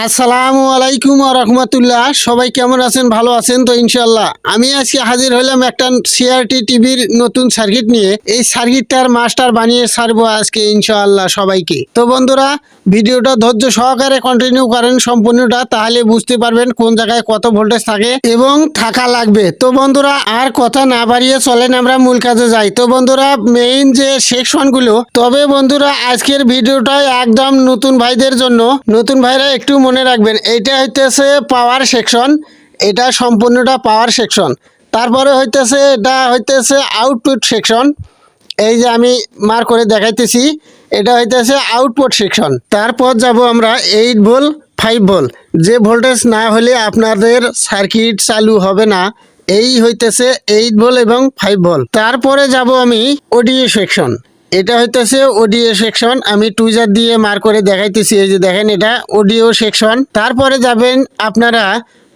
আসসালামু আলাইকুম ওয়া রাহমাতুল্লাহ। সবাই কেমন আছেন? ভালো আছেন তো ইনশাআল্লাহ। আমি আজকে হাজির হলাম একটা CRT টিভির নতুন সার্কিট নিয়ে। এই সার্কিটটার মাস্টার বানিয়ে ছাড়বো আজকে ইনশাআল্লাহ সবাইকে। তো বন্ধুরা, ভিডিওটা ধৈর্য সহকারে কন্টিনিউ করেন সম্পূর্ণটা, তাহলে বুঝতে পারবেন কোন জায়গায় কত ভোল্টেজ থাকে এবং থাকা লাগবে। তো বন্ধুরা, আর কথা না বাড়িয়ে চলেন আমরা মূল কাজে যাই। তো বন্ধুরা, মেইন যে সেকশনগুলো, তবে বন্ধুরা আজকের ভিডিওটা একদম নতুন ভাইদের জন্য। নতুন ভাইরা একটু মনে রাখবেন, এইটা হইতেছে পাওয়ার সেকশন, এটা সম্পূর্ণটা পাওয়ার সেকশন। তারপরে হইতেছে এটা হইতেছে আউটপুট সেকশন। এই যে আমি মার করে দেখাইতেছি, এটা হইতেছে আউটপুট সেকশন। তারপর যাব আমরা 8 ভোল্ট 5 ভোল্ট, যে ভোল্টেজ না হলে আপনাদের সার্কিট চালু হবে না, এই হইতেছে 8 ভোল্ট এবং 5 ভোল্ট। তারপরে যাব আমি অডিও সেকশন, এটা হইতেছে অডিও সেকশন। আমি টুইজার দিয়ে মার করে দেখাইতেছি, এই যে দেখেন এটা অডিও সেকশন। তারপরে যাবেন আপনারা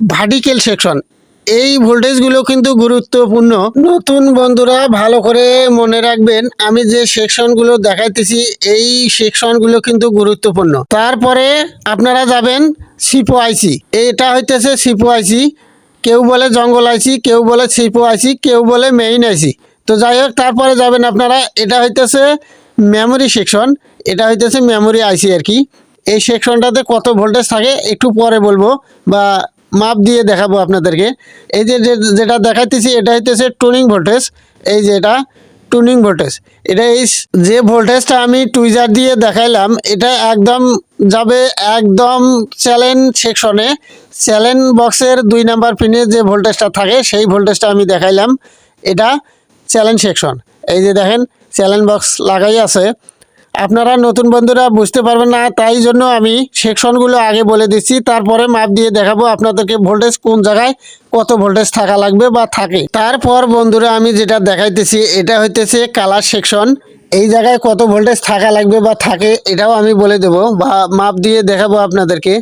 ভার্টিক্যাল সেকশন। এই ভোল্টেজগুলো কিন্তু গুরুত্বপূর্ণ। নতুন বন্ধুরা ভালো করে মনে রাখবেন, আমি যে সেকশনগুলো দেখাইতেছি এই সেকশনগুলো কিন্তু গুরুত্বপূর্ণ। তারপরে আপনারা যাবেন সিপো আইসি, এটা হইতেছে সিপো আইসি। কেউ বলে জঙ্গল আইসি, কেউ বলে সিপো আইসি, কেউ বলে মেইন আইসি। তো যাই হোক, তারপরে যাবেন আপনারা, এটা হইতেছে মেমোরি সেকশন, এটা হইতেছে মেমোরি আইসি আর কি। এই সেকশনটাতে কত ভোল্টেজ থাকে একটু পরে বলবো, বা মাপ দিয়ে দেখাবো আপনাদেরকে। এই যে যেটা দেখাইতেছি এটা হইতেছে টুনিং ভোল্টেজ। এই যে এটা টুনিং ভোল্টেজ, এটা এই যে ভোল্টেজটা আমি টুইজার দিয়ে দেখাইলাম, এটা একদম যাবে একদম চ্যালেঞ্জ সেকশনে। চ্যালেঞ্জ বক্সের 2 নাম্বার পিনে যে ভোল্টেজটা থাকে সেই ভোল্টেজটা আমি দেখাইলাম, এটা চ্যালেঞ্জ সেকশন। এই যে দেখেন চ্যালেঞ্জ বক্স লাগাই আছে। আপনারা নতুন বন্ধুরা বুঝতে পারবেন না, তাই জন্য আমি সেকশনগুলো আগে বলে দিচ্ছি, তারপরে মাপ দিয়ে দেখাবো আপনাদেরকে ভোল্টেজ কোন জায়গায় কত ভোল্টেজ থাকা লাগবে বা থাকে। তারপর বন্ধুরা আমি যেটা দেখাইতেছি এটা হইতেছে কালার সেকশন। এই জায়গায় কত ভোল্টেজ থাকা লাগবে বা থাকে এটাও আমি বলে দেবো বা মাপ দিয়ে দেখাবো আপনাদেরকে।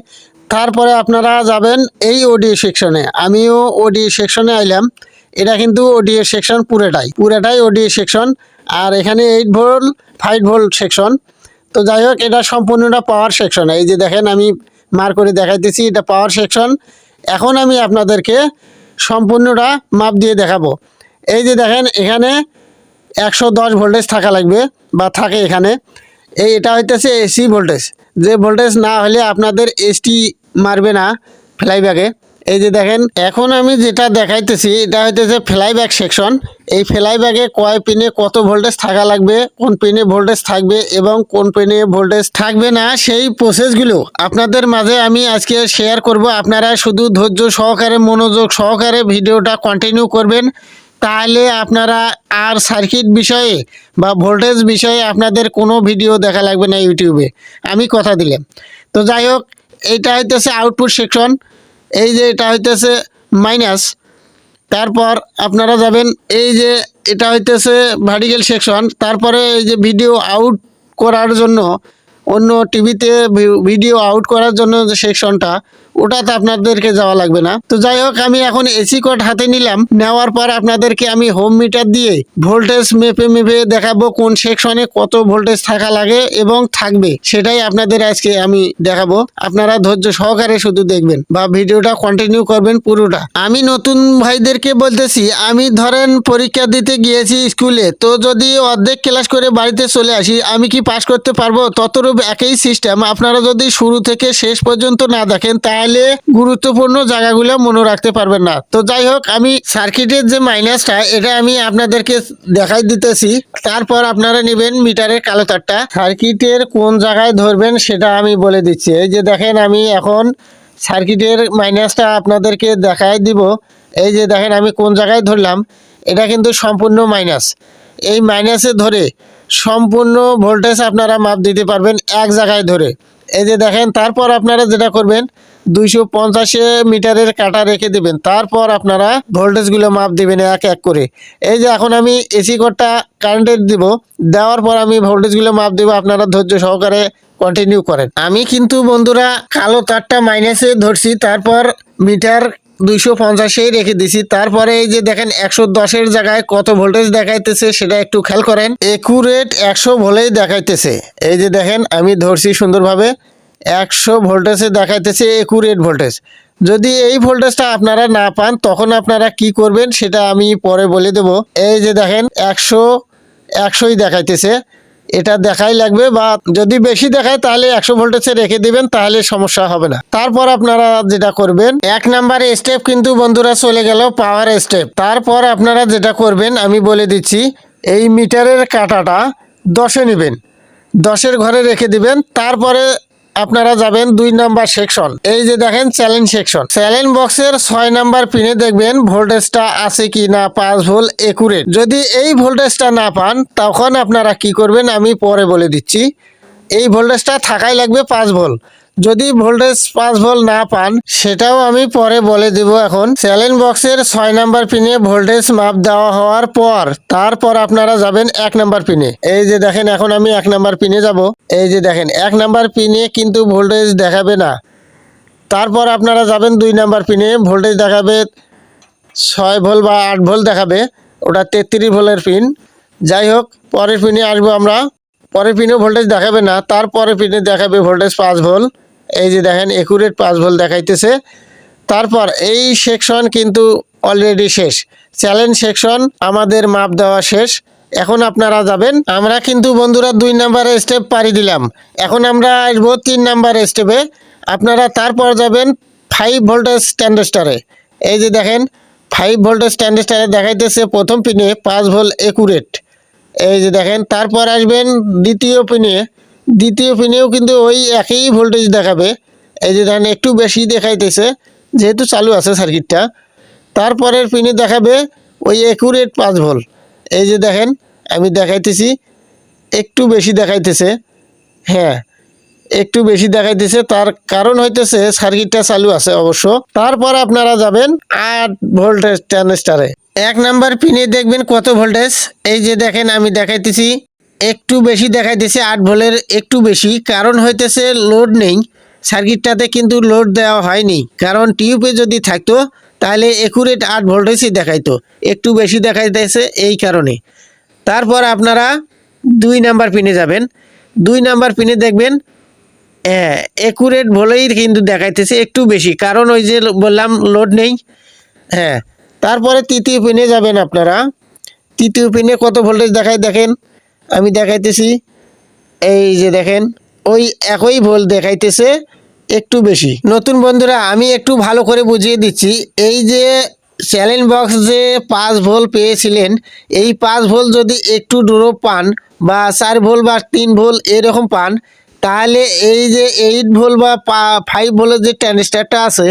তারপরে আপনারা যাবেন এই অডিও সেকশনে। আমিও অডিও সেকশনে আইলাম, এটা কিন্তু অডিও সেকশন পুরোটাই অডিও সেকশন। আর এখানে 8 ভোল্ট 5 ভোল্ট সেকশন। তো যাই হোক, এটা সম্পূর্ণটা পাওয়ার সেকশন। এই যে দেখেন আমি মার করে দেখাইতেছি, এটা পাওয়ার সেকশন। এখন আমি আপনাদেরকে সম্পূর্ণটা মাপ দিয়ে দেখাবো। এই যে দেখেন এখানে 110 ভোল্টেজ থাকা লাগবে বা থাকে এখানে। এটা হইতেছে এসি ভোল্টেজ, যে ভোল্টেজ না হলে আপনাদের এসটি মারবে না ফ্লাইব্যাকে। এই যে দেখেন এখন আমি যেটা দেখাইতেছি এটা হইতেছে ফ্লাইব্যাক সেকশন। এই ফ্লাইব্যাকে কয় পিনে কত ভোল্টেজ থাকা লাগবে, কোন পিনে ভোল্টেজ থাকবে এবং কোন পিনে ভোল্টেজ থাকবে না, সেই প্রসেসগুলো আপনাদের মাঝে আমি আজকে শেয়ার করব। আপনারা শুধু ধৈর্য সহকারে মনোযোগ সহকারে ভিডিওটা কন্টিনিউ করবেন, তাহলে আপনারা আর সার্কিট বিষয়ে বা ভোল্টেজ বিষয়ে আপনাদের কোনো ভিডিও দেখা লাগবে না ইউটিউবে, আমি কথা দিলাম। তো যাই হোক, এইটা হইতেছে আউটপুট সেকশন। এই যে এটা হইতেছে মাইনাস। তারপর আপনারা যাবেন এই যে এটা হইতেছে ভার্টিক্যাল সেকশন। তারপরে এই যে ভিডিও আউট করার জন্য, অন্য টিভিতে ভিডিও আউট করার জন্য যে সেকশনটা, ওটাতে আপনাদেরকে যাওয়া লাগবে না। তো যাই হোক, আমি এখন এসি কোড হাতে নিলাম, নেওয়ার পর আপনাদেরকে আমি হোম মিটার দিয়ে ভোল্টেজ মেপে দেখাবো কোন সেকশনে কত ভোল্টেজ থাকা লাগে এবং থাকবে, সেটাই আপনাদের আজকে আমি দেখাবো। আপনারা ধৈর্য সহকারে শুধু দেখবেন বা ভিডিওটা কন্টিনিউ করবেন পুরোটা। আমি নতুন ভাইদেরকে বলতেছি, আমি ধরেন পরীক্ষা দিতে গিয়েছি স্কুলে, তো যদি অর্ধেক ক্লাস করে বাড়িতে চলে আসি, আমি কি পাস করতে পারবো? ততরূপ একই সিস্টেম। আপনারা যদি শুরু থেকে শেষ পর্যন্ত না দেখেন, তাহলে গুরুত্বপূর্ণ জায়গাগুলো মনে রাখতে পারবেন না। তো যাই হোক, আমি সার্কিটের যে মাইনাসটা এটা আমি আপনাদেরকে দেখাই দিতেছি। তারপর আপনারা নেবেন মিটারের কালো তারটা, সার্কিটের কোন জায়গায় ধরবেন সেটা আমি বলে দিচ্ছি। এই যে দেখেন আমি এখন সার্কিটের মাইনাসটা আপনাদেরকে দেখাই দিব। এই যে দেখেন আমি কোন জায়গায় ধরলাম, এটা কিন্তু সম্পূর্ণ মাইনাস। এই মাইনাসে ধরে সম্পূর্ণ ভোল্টেজ আপনারা মাপ দিতে পারবেন এক জায়গায় ধরে। এই যে দেখেন, তারপর আপনারা যেটা করবেন 250 মিটারের কাটা রেখে দেবেন। তারপর আপনারা ভোল্টেজগুলো মাপ দিবেন এক এক করে। এই যে এখন আমি এসি কোডটা কারেন্টের দিব, দেওয়ার পর আমি ভোল্টেজগুলো মাপ দিব। আপনারা ধৈর্য সহকারে কন্টিনিউ করেন। আমি কিন্তু বন্ধুরা কালো তারটা মাইনাসে ধরছি, তারপর মিটার 250 রেখে দিছি। তারপরে এই যে দেখেন 110 জায়গায় কত ভোল্টেজ দেখাইতেছে সেটা একটু খেয়াল করেন। একুরেট 100 ভোল্টেই দেখাইতেছে। এই যে দেখেন আমি ধরছি সুন্দরভাবে, 100 ভোল্টেজে দেখাইতেছে একুরেট ভোল্টেজ। যদি এই ভোল্টেজটা আপনারা না পান তখন আপনারা কি করবেন সেটা আমি পরে বলে দেব। এই যে দেখেন 100ই দেখাইতেছে, এটা দেখাই লাগবে, বা যদি বেশি দেখায় তাহলে 100 ভোল্টেজে রেখে দিবেন, তাহলে সমস্যা হবে না। তারপর আপনারা যেটা করবেন, 1 নাম্বার স্টেপ কিন্তু বন্ধুরা চলে গেল পাওয়ার স্টেপ। তারপর আপনারা যেটা করবেন আমি বলে দিচ্ছি, এই মিটারের কাঁটাটা 10-এ নেবেন, 10-এর ঘরে রেখে দিবেন। তারপরে আপনারা যাবেন 2 নাম্বার সেকশন। এই যে দেখেন চ্যালেঞ্জ সেকশন, চ্যালেঞ্জ বক্সের 6 নাম্বার পিনে দেখবেন ভোল্টেজটা আছে কি না, 5 ভোল্ট একুরেট। যদি এই ভোল্টেজটা না পান তখন আপনারা কি করবেন আমি পরে বলে দিচ্ছি। এই ভোল্টেজটা থাকাই লাগবে 5 ভোল্ট। যদি ভোল্টেজ 5 ভোল্ট না পান সেটাও আমি পরে বলে দেব। এখন চ্যালেঞ্জ বক্সের 6 নাম্বার পিনে ভোল্টেজ মাপ দেওয়া হওয়ার পর তারপর আপনারা যাবেন 1 নাম্বার পিনে। এই যে দেখেন এখন আমি 1 নাম্বার পিনে যাব। এই যে দেখেন 1 নাম্বার পিনে কিন্তু ভোল্টেজ দেখাবে না। তারপর আপনারা যাবেন 2 নাম্বার পিনে, ভোল্টেজ দেখাবে 6 ভোল্ট বা 8 ভোল্ট দেখাবে, ওটা 33 ভোল্টের পিন। যাই হোক, পরের পিনে আসবো আমরা। পরের পিনেও ভোল্টেজ দেখাবে না, তারপরের পিনে দেখাবে ভোল্টেজ 5 ভোল্ট। এই যে দেখেন একুরেট 5 ভোল্ট দেখাইতেছে। তারপর এই সেকশন কিন্তু অলরেডি শেষ, চ্যালেঞ্জ সেকশন আমাদের মাপ দেওয়া শেষ। এখন আপনারা যাবেন, আমরা কিন্তু বন্ধুরা 2 নাম্বারের স্টেপ পাড়ি দিলাম, এখন আমরা আসবো 3 নাম্বার স্টেপে। আপনারা তারপর যাবেন 5 ভোল্টেজ ট্রানজিস্টরে। এই যে দেখেন 5 ভোল্টেজ ট্রানজিস্টরে দেখাইতেছে প্রথম পিনে 5 ভোল্ট একুরেট। এই যে দেখেন তারপর আসবেন দ্বিতীয় পিনে, দ্বিতীয় পিনেও কিন্তু ওই একই ভোল্টেজ দেখাবে। এই যে দেখেন একটু বেশি দেখাইতেছে যেহেতু চালু আছে সার্কিটটা। তারপরের পিনে দেখাবে ওই একুরেট 5 ভোল্ট। এই যে দেখেন আমি দেখাইতেছি, একটু বেশি দেখাইতেছে, হ্যাঁ একটু বেশি দেখাইতেছে, তার কারণ হইতেছে সার্কিটটা চালু আছে অবশ্য। তারপর আপনারা যাবেন 8 ভোল্টেজ ট্রানজিস্টরে। 1 নাম্বার পিনে দেখবেন কত ভোল্টেজ। এই যে দেখেন আমি দেখাইতেছি, একটু বেশি দেখাইতেছে, 8 ভোল্টের একটু বেশি, কারণ হইতেছে লোড নেই সার্কিটটাতে, কিন্তু লোড দেওয়া হয়নি, কারণ টিউবে যদি থাকতো তাহলে একুরেট 8 ভোল্টেজই দেখাইতো, একটু বেশি দেখাইতেছে এই কারণে। তারপর আপনারা 2 নাম্বার পিনে যাবেন, 2 নাম্বার পিনে দেখবেন হ্যাঁ একুরেট ভোল্টেই কিন্তু দেখাইতেছে, একটু বেশি, কারণ ওই যে বললাম লোড নেই। হ্যাঁ, তারপরে তৃতীয় পিনে যাবেন আপনারা, তৃতীয় পিনে কত ভোল্টেজ দেখায় দেখেন আমি দেখাইতেছি। এই যে দেখেন ওই একই ভোল্ট দেখাইতেছে, একটু বেশি। নতুন বন্ধুরা আমি একটু ভালো করে বুঝিয়ে দিচ্ছি, এই যে চ্যালেঞ্জ বক্স যে 5 ভোল্ট পেয়েছিলেন, এই 5 ভোল্ট যদি একটু ড্রপ পান বা 4 ভোল্ট বা 3 ভোল্ট এরকম পান, তাহলে এই যে 8 ভোল্ট বা 5 ভোল্টের যে ট্রানজিস্টরটা আছে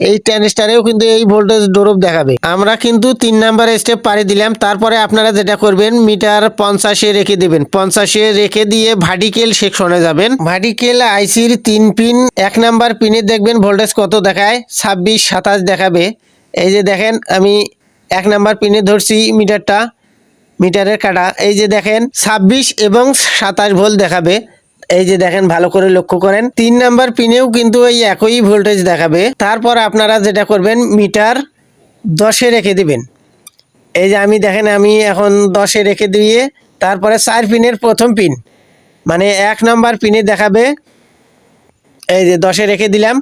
এই ট্রানজিস্টরেও কিন্তু এই ভোল্টেজ ড্রপ দেখাবে। আমরা কিন্তু 3 নাম্বার স্টেপ পাড়ি দিলাম। তারপরে আপনারা যেটা করবেন মিটার 50-এ রেখে দেবেন, 50-এ রেখে দিয়ে ভার্টিক্যাল সেকশনে যাবেন। ভার্টিক্যাল আইসির 3 পিন, 1 নাম্বার পিনে দেখবেন ভোল্টেজ কত দেখায়, 26 27 দেখাবে। এই যে দেখেন আমি 1 নাম্বার পিনে ধরছি মিটারটা, মিটারের কাটা, এই যে দেখেন 26 এবং 27 ভোল্ট দেখাবে। এই যে দেখেন ভালো করে লক্ষ্য করেন, 3 নাম্বার পিনেও কিন্তু এই একই ভোল্টেজ দেখাবে। তারপর আপনারা যেটা করবেন মিটার 10-এ রেখে দিবেন। এই যে আমি দেখেন আমি এখন 10-এ রেখে দিয়ে তারপরে 4 পিনের প্রথম পিন মানে 1 নাম্বার পিনে দেখাবে, এই যে 10-এ রেখে দিলাম।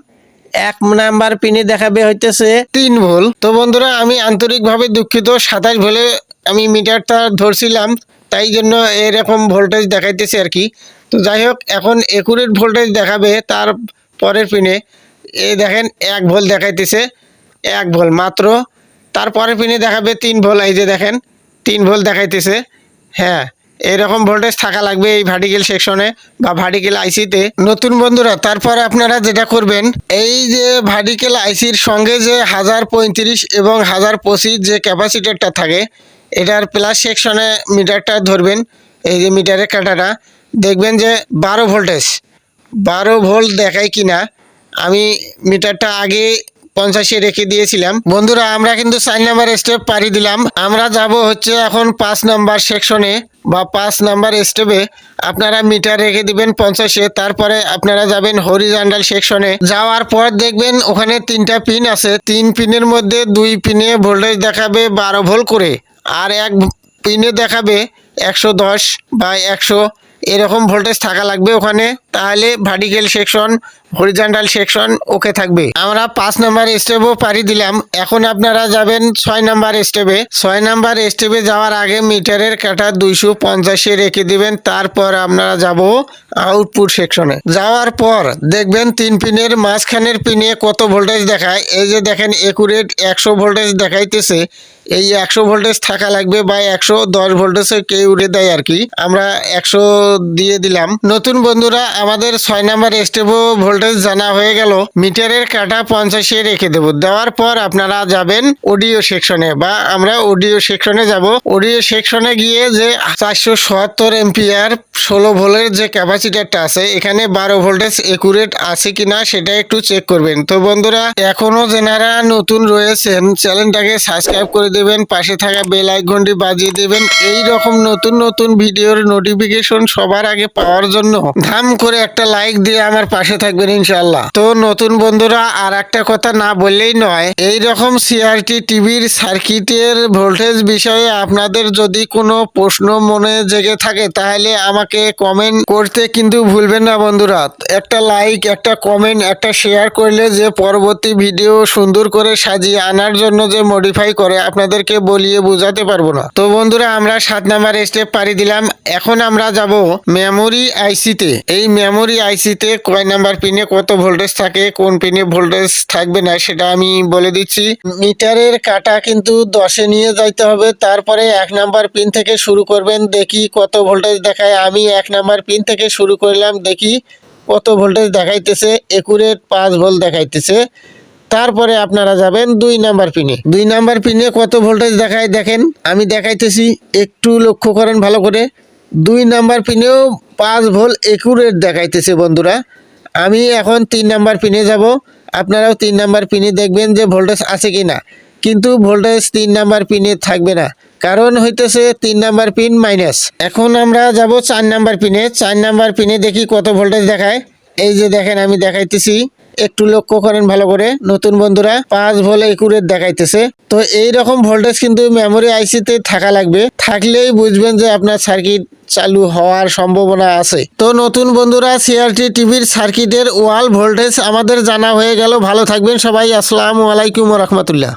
1 নাম্বার পিনে দেখাবে হইতেছে 3 ভোল্ট। তো বন্ধুরা আমি আন্তরিকভাবে দুঃখিত, 27 ভোল্টে আমি মিটারটা ধরছিলাম, তাই জন্য এরকম ভোল্টেজ দেখাইতেছে আর কি। তো যাই হোক, এখন একুরেট ভোল্টেজ দেখাবে তার পরের পিনে। এই দেখেন 1 ভোল্ট দেখাইতেছে, 1 ভোল্ট মাত্র। তারপরের পিনে দেখাবে 3 ভোল্ট, এই যে দেখেন 3 ভোল্ট দেখাইতেছে। হ্যাঁ, এরকম ভোল্টেজ থাকা লাগবে এই ভার্টিক্যাল সেকশনে বা ভার্টিক্যাল আইসিতে। নতুন বন্ধুরা তারপরে আপনারা যেটা করবেন, এই যে ভার্টিক্যাল আইসির সঙ্গে যে 1035 এবং 1025 যে ক্যাপাসিটরটা থাকে, এটার প্লাস সেকশনে মিটারটা ধরবেন। এই যে মিটারের কাঁটাটা দেখবেন যে 12 ভোল্টেজ, 12 ভোল্ট দেখায় কিনা। আমি মিটারটা আগে 50-এ রেখে দিয়েছিলাম। বন্ধুরা আমরা কিন্তু 4 নাম্বার স্টেপ পাড়ি দিলাম, আমরা যাব হচ্ছে এখন 5 নাম্বার সেকশনে বা 5 নাম্বার স্টেপে। আপনারা মিটার রেখে দিবেন 50-এ, তারপরে আপনারা যাবেন হরিজন্টাল সেকশনে। যাওয়ার পর দেখবেন ওখানে 3টা পিন আছে, 3 পিনের মধ্যে 2 পিনে ভোল্টেজ দেখাবে 12 ভোল্ট করে, আর 1 পিনে দেখাবে 110 বা 100, এরকম ভোল্টেজ থাকা লাগবে ওখানে, তাহলে vertical section horizontal section okay থাকবে। আমরা 5 নাম্বার স্টেপও পাড়ি দিলাম। এখন আপনারা যাবেন 6 নাম্বার স্টেপে। 6 নাম্বার স্টেপে যাওয়ার আগে মিটারের কাঁটা 250 রেখে দিবেন। তারপর আপনারা যাব আউটপুট সেকশনে। যাওয়ার পর দেখবেন 3 পিনের মাঝখানের পিনে কত ভোল্টেজ দেখায়। এই যে দেখেন একুরেট 100 ভোল্টেজ দেখাইতেছে। এই 100 ভোল্টেজ থাকা লাগবে বা 110 ভোল্টেজে কেউ উড়ে দেয় আর কি। আমরা 100 দিয়ে দিলাম। নতুন বন্ধুরা আমাদের 6 নাম্বার স্টেপও ভোল্টেজ জানা হয়ে গেল। মিটারের কাঁটা 50 রেখে দেব। দেওয়ার পর আপনারা যাবেন অডিও সেকশনে বা আমরা অডিও সেকশনে যাব। অডিও সেকশনে গিয়ে যে 477 এম্পিয়ার 16 ভোল্টের যে ক্যাপাসিটারটা আছে এখানে 12 ভোল্টেজ একুরেট আছে কিনা সেটা একটু চেক করবেন। তো বন্ধুরা এখনো যারা নতুন রয়েছেন চ্যানেলটাকে সাবস্ক্রাইব করে দেবেন, পাশে থাকা বেল আইকনটি বাজিয়ে দেবেন। এই রকম নতুন নতুন ভিডিওর নোটিফিকেশন সবার আগে পাওয়ার জন্য ধাম করে একটা লাইক দিয়ে আমার পাশে থাকবেন ইনশাআল্লাহ। তো নতুন বন্ধুরা আর একটা কথা না বললেই নয়, এই রকম সিআরটি টিভির সার্কিটের ভোল্টেজ বিষয়ে আপনাদের যদি কোনো প্রশ্ন মনে জেগে থাকে তাহলে আমাকে কমেন্ট করতে কিন্তু ভুলবেন না বন্ধুরা। একটা লাইক, একটা কমেন্ট, একটা শেয়ার করলে যে পরবর্তী ভিডিও সুন্দর করে সাজিয়ে আনার জন্য যে মডিফাই করে আপনাদেরকে বলিয়ে বোঝাতে পারবো না। তো বন্ধুরা আমরা 7 নাম্বার স্টেপ পাড়ি দিলাম। এখন আমরা যাব মেমোরি আইসিতে। এই মেমোরি আইসিতে কয় নাম্বার পিনে কত ভোল্টেজ থাকে, কোন পিনে ভোল্টেজ থাকবে না সেটা আমি বলে দিচ্ছি। মিটারের কাঁটা কিন্তু 10-এ নিয়ে যাইতে হবে। তারপরে 1 নাম্বার পিন থেকে শুরু করবেন, দেখি কত ভোল্টেজ দেখায়। আমি 1 নাম্বার পিন থেকে শুরু করলাম, দেখি কত ভোল্টেজ দেখাইতেছে। একুরেট 5 ভোল্ট দেখাইতেছে। তারপরে আপনারা যাবেন 2 নাম্বার পিনে। 2 নাম্বার পিনে কত ভোল্টেজ দেখায় দেখেন, আমি দেখাইতেছি, একটু লক্ষ্য করেন ভালো করে। 2 নাম্বার পিনেও 5 ভোল্ট একুরেট দেখাইতেছে বন্ধুরা। আমি এখন 3 নাম্বার পিনে যাব। আপনারাও 3 নাম্বার পিনে দেখবেন যে ভোল্টেজ আছে কি না। কিন্তু ভোল্টেজ 3 নাম্বার পিনে থাকবে না, কারণ হইতেছে 3 নাম্বার পিন মাইনাস। এখন আমরা যাব 4 নাম্বার পিনে। 4 নাম্বার পিনে দেখি কত ভোল্টেজ দেখায়। এই যে দেখেন আমি দেখাইতেছি, একটু লক্ষ্য করেন ভালো করে নতুন বন্ধুরা, 5 ভোল্ট একুরেট দেখাইতেছে। তো এই রকম ভোল্টেজ কিন্তু মেমোরি আইসিতে থাকা লাগবে, থাকলেই বুঝবেন যে আপনার সার্কিট চালু হওয়ার সম্ভাবনা আছে। তো নতুন বন্ধুরা সিআরটি টিভির সার্কিটের ওয়াল ভোল্টেজ আমাদের জানা হয়ে গেল। ভালো থাকবেন সবাই। আসসালামু আলাইকুম ওয়া রাহমাতুল্লাহ।